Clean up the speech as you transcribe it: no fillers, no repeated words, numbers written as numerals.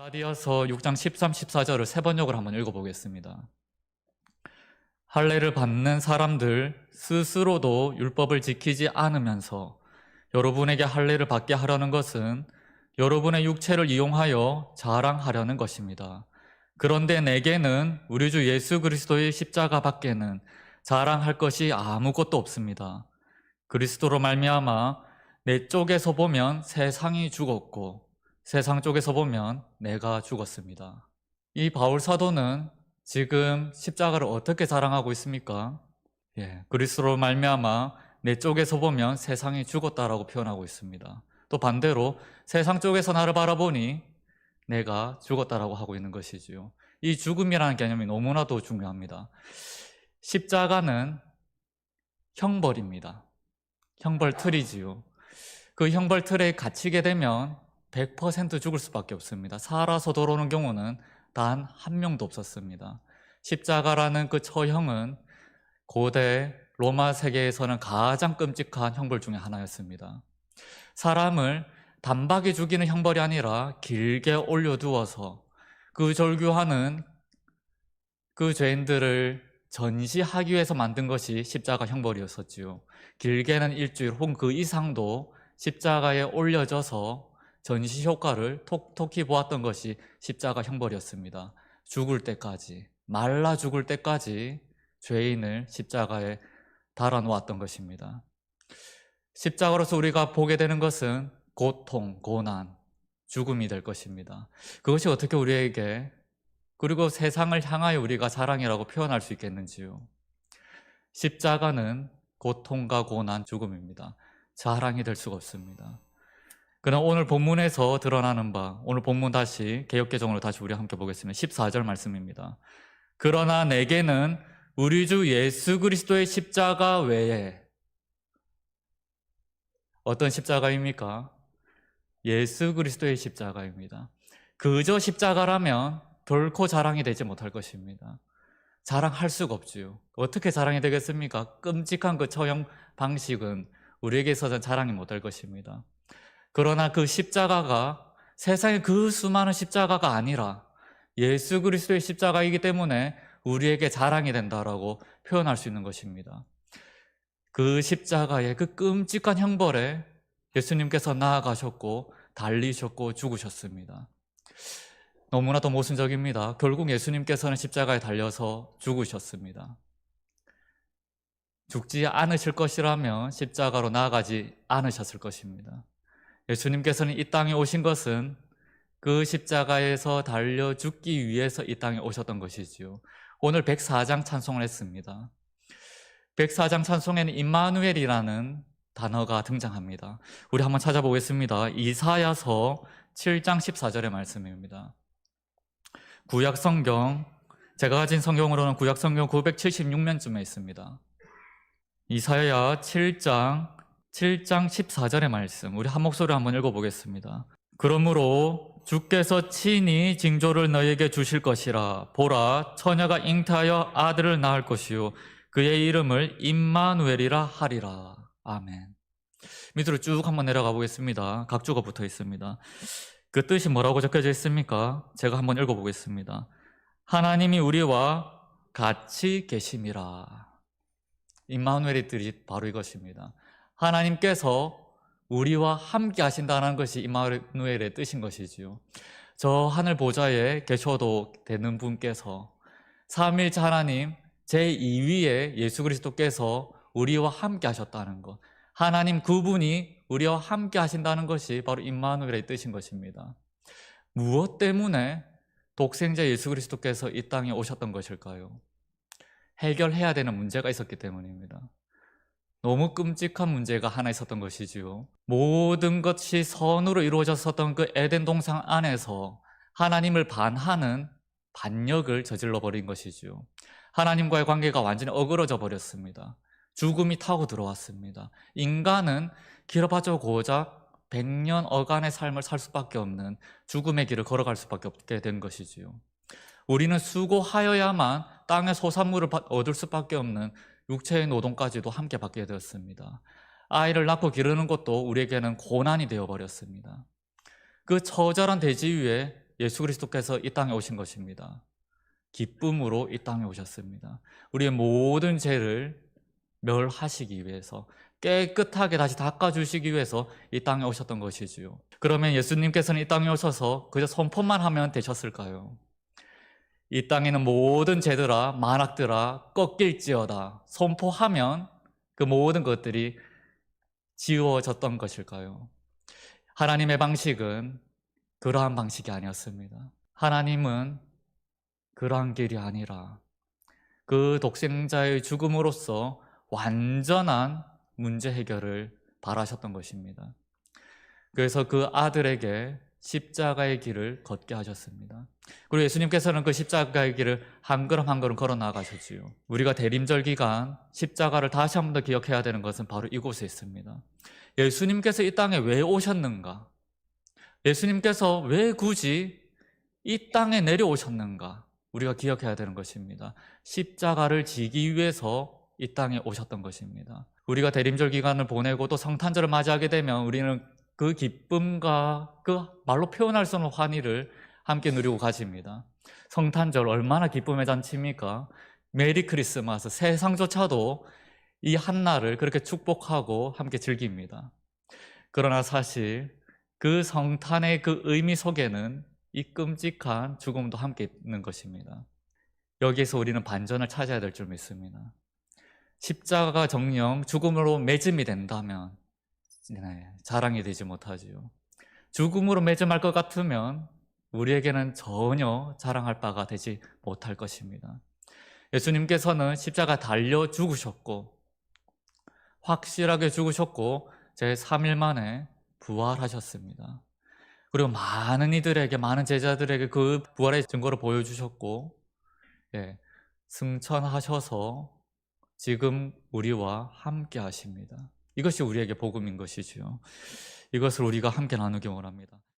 갈라디아서 6장 13, 14절을 세 번역을 한번 읽어보겠습니다. 할례를 받는 사람들 스스로도 율법을 지키지 않으면서 여러분에게 할례를 받게 하려는 것은 여러분의 육체를 이용하여 자랑하려는 것입니다. 그런데 내게는 우리 주 예수 그리스도의 십자가 밖에는 자랑할 것이 아무것도 없습니다. 그리스도로 말미암아 내 쪽에서 보면 세상이 죽었고 세상 쪽에서 보면 내가 죽었습니다. 이 바울 사도는 지금 십자가를 어떻게 자랑하고 있습니까? 그리스도로 말미암아 내 쪽에서 보면 세상이 죽었다라고 표현하고 있습니다. 또 반대로 세상 쪽에서 나를 바라보니 내가 죽었다라고 하고 있는 것이지요. 이 죽음이라는 개념이 너무나도 중요합니다. 십자가는 형벌입니다. 형벌 틀이지요. 그 형벌 틀에 갇히게 되면 100% 죽을 수밖에 없습니다. 살아서 돌아오는 경우는 단 한 명도 없었습니다. 십자가라는 그 처형은 고대 로마 세계에서는 가장 끔찍한 형벌 중에 하나였습니다. 사람을 단박에 죽이는 형벌이 아니라 길게 올려두어서 그 절규하는 그 죄인들을 전시하기 위해서 만든 것이 십자가 형벌이었었지요. 길게는 일주일 혹은 그 이상도 십자가에 올려져서 전시 효과를 톡톡히 보았던 것이 십자가 형벌이었습니다. 죽을 때까지, 말라 죽을 때까지 죄인을 십자가에 달아놓았던 것입니다. 십자가로서 우리가 보게 되는 것은 고통, 고난, 죽음이 될 것입니다. 그것이 어떻게 우리에게 그리고 세상을 향하여 우리가 자랑이라고 표현할 수 있겠는지요? 십자가는 고통과 고난, 죽음입니다. 자랑이 될 수가 없습니다. 그러나 오늘 본문에서 드러나는 바, 오늘 본문 다시 개역개정으로 다시 우리 함께 보겠습니다. 14절 말씀입니다. 그러나 내게는 우리 주 예수 그리스도의 십자가 외에 어떤 십자가입니까? 예수 그리스도의 십자가입니다. 그저 십자가라면 결코 자랑이 되지 못할 것입니다. 자랑할 수가 없지요. 어떻게 자랑이 되겠습니까? 끔찍한 그 처형 방식은 우리에게 있어서는 자랑이 못할 것입니다. 그러나 그 십자가가 세상의 그 수많은 십자가가 아니라 예수 그리스도의 십자가이기 때문에 우리에게 자랑이 된다라고 표현할 수 있는 것입니다. 그 십자가의 그 끔찍한 형벌에 예수님께서 나아가셨고 달리셨고 죽으셨습니다. 너무나도 모순적입니다. 결국 예수님께서는 십자가에 달려서 죽으셨습니다. 죽지 않으실 것이라면 십자가로 나아가지 않으셨을 것입니다. 예수님께서는 이 땅에 오신 것은 그 십자가에서 달려 죽기 위해서 이 땅에 오셨던 것이지요. 오늘 104장 찬송을 했습니다. 104장 찬송에는 임마누엘이라는 단어가 등장합니다. 우리 한번 찾아보겠습니다. 이사야서 7장 14절의 말씀입니다. 구약성경, 제가 가진 성경으로는 구약성경 976면쯤에 있습니다. 이사야 7장 14절의 말씀, 우리 한 목소리로 한번 읽어보겠습니다. 그러므로 주께서 친히 징조를 너에게 주실 것이라. 보라, 처녀가 잉태하여 아들을 낳을 것이요 그의 이름을 임마누엘이라 하리라. 아멘. 밑으로 쭉 한번 내려가 보겠습니다. 각주가 붙어 있습니다. 그 뜻이 뭐라고 적혀져 있습니까? 제가 한번 읽어보겠습니다. 하나님이 우리와 같이 계심이라. 임마누엘의 뜻이 바로 이것입니다. 하나님께서 우리와 함께 하신다는 것이 임마누엘의 뜻인 것이지요. 저 하늘 보좌에 계셔도 되는 분께서 삼위일체 하나님 제2위의 예수 그리스도께서 우리와 함께 하셨다는 것, 하나님 그분이 우리와 함께 하신다는 것이 바로 임마누엘의 뜻인 것입니다. 무엇 때문에 독생자 예수 그리스도께서 이 땅에 오셨던 것일까요? 해결해야 되는 문제가 있었기 때문입니다. 너무 끔찍한 문제가 하나 있었던 것이지요. 모든 것이 선으로 이루어졌었던 그 에덴 동산 안에서 하나님을 반하는 반역을 저질러 버린 것이지요. 하나님과의 관계가 완전히 어그러져 버렸습니다. 죽음이 타고 들어왔습니다. 인간은 길어봐도 고작 100년 어간의 삶을 살 수밖에 없는 죽음의 길을 걸어갈 수밖에 없게 된 것이지요. 우리는 수고하여야만 땅의 소산물을 얻을 수밖에 없는 육체의 노동까지도 함께 받게 되었습니다. 아이를 낳고 기르는 것도 우리에게는 고난이 되어버렸습니다. 그 처절한 대지 위에 예수 그리스도께서 이 땅에 오신 것입니다. 기쁨으로 이 땅에 오셨습니다. 우리의 모든 죄를 멸하시기 위해서, 깨끗하게 다시 닦아주시기 위해서 이 땅에 오셨던 것이지요. 그러면 예수님께서는 이 땅에 오셔서 그저 선포만 하면 되셨을까요? 이 땅에는 모든 죄들아 만악들아 꺾일지어다 선포하면 그 모든 것들이 지워졌던 것일까요? 하나님의 방식은 그러한 방식이 아니었습니다. 하나님은 그러한 길이 아니라 그 독생자의 죽음으로써 완전한 문제 해결을 바라셨던 것입니다. 그래서 그 아들에게 십자가의 길을 걷게 하셨습니다. 그리고 예수님께서는 그 십자가의 길을 한 걸음 한 걸음 걸어 나가셨지요. 우리가 대림절 기간 십자가를 다시 한 번 더 기억해야 되는 것은 바로 이곳에 있습니다. 예수님께서 이 땅에 왜 오셨는가? 예수님께서 왜 굳이 이 땅에 내려오셨는가? 우리가 기억해야 되는 것입니다. 십자가를 지기 위해서 이 땅에 오셨던 것입니다. 우리가 대림절 기간을 보내고 또 성탄절을 맞이하게 되면 우리는 그 기쁨과 그 말로 표현할 수 없는 환희를 함께 누리고 가집니다. 성탄절 얼마나 기쁨의 잔치입니까? 메리 크리스마스, 세상조차도 이 한날을 그렇게 축복하고 함께 즐깁니다. 그러나 사실 그 성탄의 그 의미 속에는 이 끔찍한 죽음도 함께 있는 것입니다. 여기에서 우리는 반전을 찾아야 될 줄 믿습니다. 십자가가 정녕 죽음으로 매짐이 된다면 자랑이 되지 못하지요. 죽음으로 매짐할 것 같으면 우리에게는 전혀 자랑할 바가 되지 못할 것입니다. 예수님께서는 십자가 달려 죽으셨고 확실하게 죽으셨고 제3일 만에 부활하셨습니다. 그리고 많은 이들에게, 많은 제자들에게 그 부활의 증거를 보여주셨고 승천하셔서 지금 우리와 함께 하십니다. 이것이 우리에게 복음인 것이지요. 이것을 우리가 함께 나누기 원합니다.